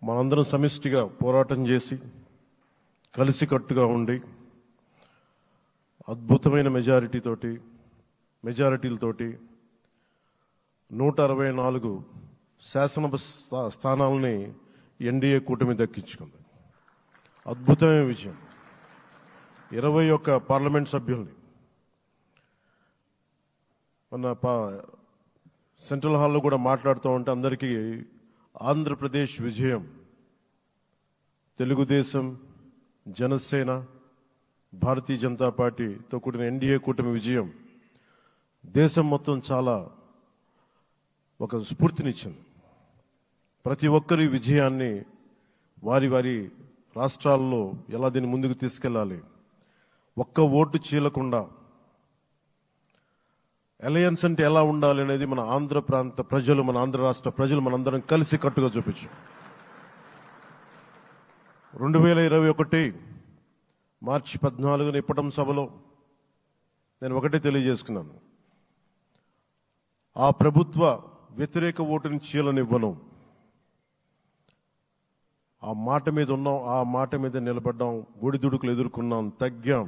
మనందరం సమిష్టిగా పోరాటం చేసి కలిసికట్టుగా ఉండి అద్భుతమైన మెజారిటీలతోటి 164 శాసనసభ స్థానాలని ఎన్డీఏ కూటమి దక్కించుకుంది. అద్భుతమైన విజయం. 21 పార్లమెంట్ సభ్యుల్ని మన సెంట్రల్ హాల్లో కూడా మాట్లాడుతూ ఉంటే అందరికీ ఆంధ్రప్రదేశ్ విజయం, తెలుగుదేశం, జనసేన, భారతీయ జనతా పార్టీతో కూడిన ఎన్డీఏ కూటమి విజయం దేశం మొత్తం చాలా ఒక స్ఫూర్తినిచ్చింది. ప్రతి ఒక్కరి విజయాన్ని వారి వారి రాష్ట్రాల్లో ఎలా దీన్ని ముందుకు తీసుకెళ్ళాలి, ఒక్క ఓటు చీలకుండా అలయన్స్ అంటే ఎలా ఉండాలి అనేది మన ఆంధ్ర ప్రాంత ప్రజలు, మన ఆంధ్ర రాష్ట్ర ప్రజలు మనందరం కలిసి కట్టుగా చూపించాం. 2021 మార్చి 14న ఇప్పటం సభలో నేను ఒకటే తెలియజేసుకున్నాను, ఆ ప్రభుత్వ వ్యతిరేక ఓటుని చీలనివ్వను. ఆ మాట మీద ఉన్నాం, ఆ మాట మీద నిలబడ్డాం, ఒడిదుడుకులు ఎదుర్కొన్నాం, తగ్గాం,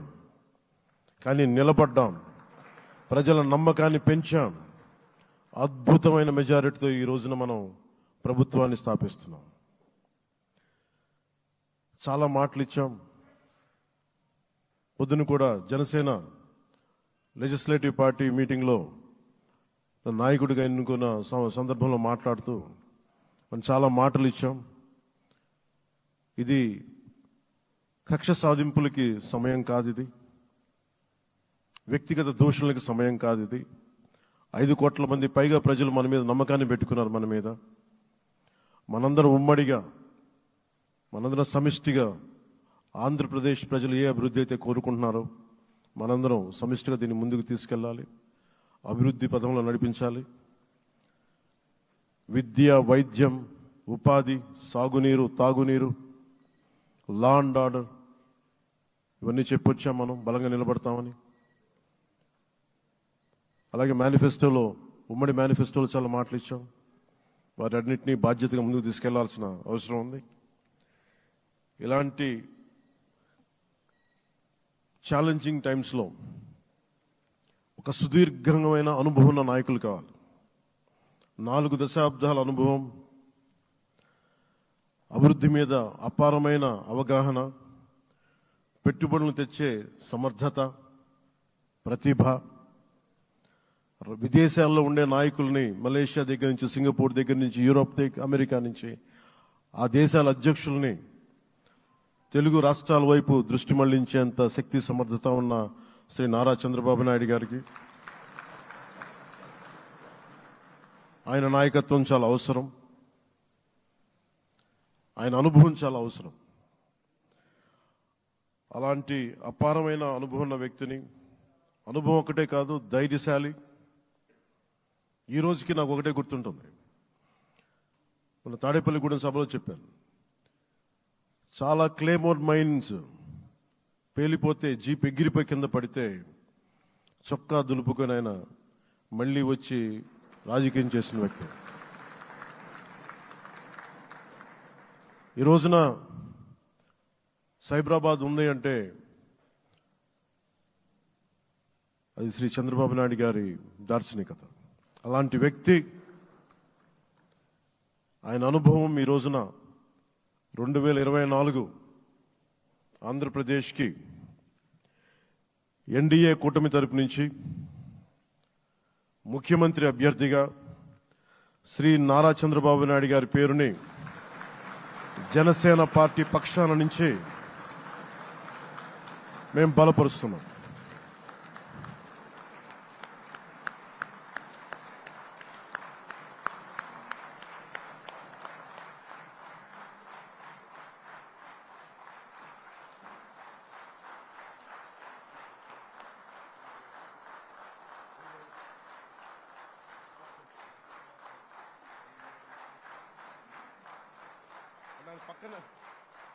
కానీ నిలబడ్డాం, ప్రజల నమ్మకాన్ని పెంచాం. అద్భుతమైన మెజారిటీతో ఈ రోజున మనం ప్రభుత్వాన్ని స్థాపిస్తున్నాం. చాలా మాటలు ఇచ్చాం. పొద్దున కూడా జనసేన లెజిస్లేటివ్ పార్టీ మీటింగ్లో నాయకుడిగా ఎన్నుకున్న సందర్భంలో మాట్లాడుతూ మనం చాలా మాటలు ఇచ్చాం. ఇది కక్ష సాధింపులకి సమయం కాదు, ఇది వ్యక్తిగత దూషణలకు సమయం కాదు, ఇది 5 కోట్ల మంది పైగా ప్రజలు మన మీద నమ్మకాన్ని పెట్టుకున్నారు. మన మీద మనందరం ఉమ్మడిగా, మనందరం సమిష్టిగా ఆంధ్రప్రదేశ్ ప్రజలు ఏ అభివృద్ధి అయితే కోరుకుంటున్నారో మనందరం సమిష్టిగా దీన్ని ముందుకు తీసుకెళ్ళాలి, అభివృద్ధి పథంలో నడిపించాలి. విద్య, వైద్యం, ఉపాధి, సాగునీరు, తాగునీరు, లా అండ్ ఆర్డర్ ఇవన్నీ చెప్పొచ్చాం. మనం బలంగా నిలబడతామని. అలాగే మేనిఫెస్టోలో, ఉమ్మడి మేనిఫెస్టోలో చాలా మాటలు ఇచ్చాం. వాటన్నిటినీ బాధ్యతగా ముందుకు తీసుకెళ్లాల్సిన అవసరం ఉంది. ఇలాంటి ఛాలెంజింగ్ టైమ్స్లో ఒక సుదీర్ఘమైన అనుభవం ఉన్న నాయకులు కావాలి. 4 దశాబ్దాల అనుభవం, అభివృద్ధి మీద అపారమైన అవగాహన, పెట్టుబడులను తెచ్చే సమర్థత, ప్రతిభ. విదేశాల్లో ఉండే నాయకుల్ని, మలేషియా దగ్గర నుంచి, సింగపూర్ దగ్గర నుంచి, యూరోప్ దగ్గర, అమెరికా నుంచి, ఆ దేశాల అధ్యక్షుల్ని తెలుగు రాష్ట్రాల వైపు దృష్టి మళ్లించేంత శక్తి, సమర్థత ఉన్న శ్రీ నారా చంద్రబాబు నాయుడు గారికి ఆయన నాయకత్వం చాలా అవసరం, ఆయన అనుభవం చాలా అవసరం. అలాంటి అపారమైన అనుభవం ఉన్న వ్యక్తిని, అనుభవం ఒకటే కాదు, ధైర్యశాలి. ఈ రోజుకి నాకు ఒకటే గుర్తుంటుంది, మన తాడేపల్లిగూడెం సభలో చెప్పాను, చాలా క్లేమోర్ మైన్స్ పేలిపోతే, జీప్ ఎగిరిపోయి కింద పడితే చొక్కా దులుపుకొని ఆయన మళ్ళీ వచ్చి రాజకీయం చేసిన వ్యక్తి. ఈ రోజున సైబరాబాద్ ఉంది అంటే అది శ్రీ చంద్రబాబు నాయుడు గారి దార్శనికత. అలాంటి వ్యక్తి, ఆయన అనుభవం ఈ రోజున 2024 ఆంధ్రప్రదేశ్కి ఎన్డీఏ కూటమి తరపు నుంచి ముఖ్యమంత్రి అభ్యర్థిగా శ్రీ నారా చంద్రబాబు నాయుడు గారి పేరుని జనసేన పార్టీ పక్షాన నుంచి మేము బలపరుస్తున్నాం.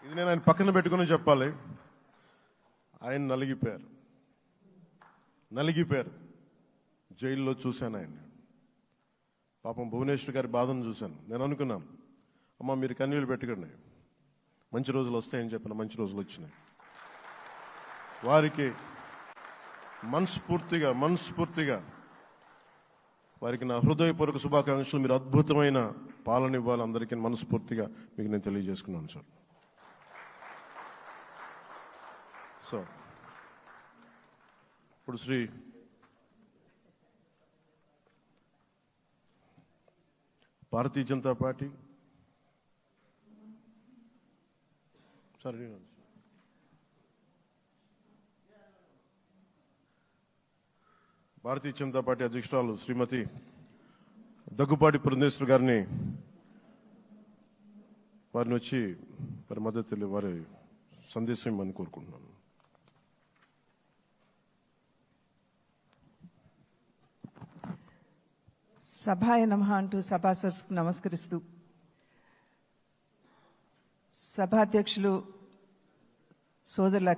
ఇది నేను ఆయన పక్కన పెట్టుకుని చెప్పాలి. ఆయన నలిగిపోయారు. జైల్లో చూశాను ఆయన. పాపం భువనేశ్వర్ గారి బాధను చూశాను. నేను అనుకున్నాను, అమ్మ మీరు కన్నీళ్ళు పెట్టకండి, మంచి రోజులు వస్తాయని చెప్పిన మంచి రోజులు వచ్చినాయి. వారికి మనస్ఫూర్తిగా వారికి నా హృదయపూర్వక శుభాకాంక్షలు. మీరు అద్భుతమైన పాలన ఇవ్వాలి అందరికీ మనస్ఫూర్తిగా మీకు నేను తెలియజేసుకున్నాను సార్. సో ఇప్పుడు శ్రీ భారతీయ జనతా పార్టీ భారతీయ జనతా పార్టీ అధ్యక్షురాలు శ్రీమతి దగ్గుపాటి పురంధేశ్వరి గారిని వారిని వచ్చి వారి మద్దతు వారి సందేశం ఇవ్వమని కోరుకుంటున్నాను. సభాయ నమః అంటూ సభాసదస్సుకు నమస్కరిస్తూ సభాధ్యక్షులు సోదరుల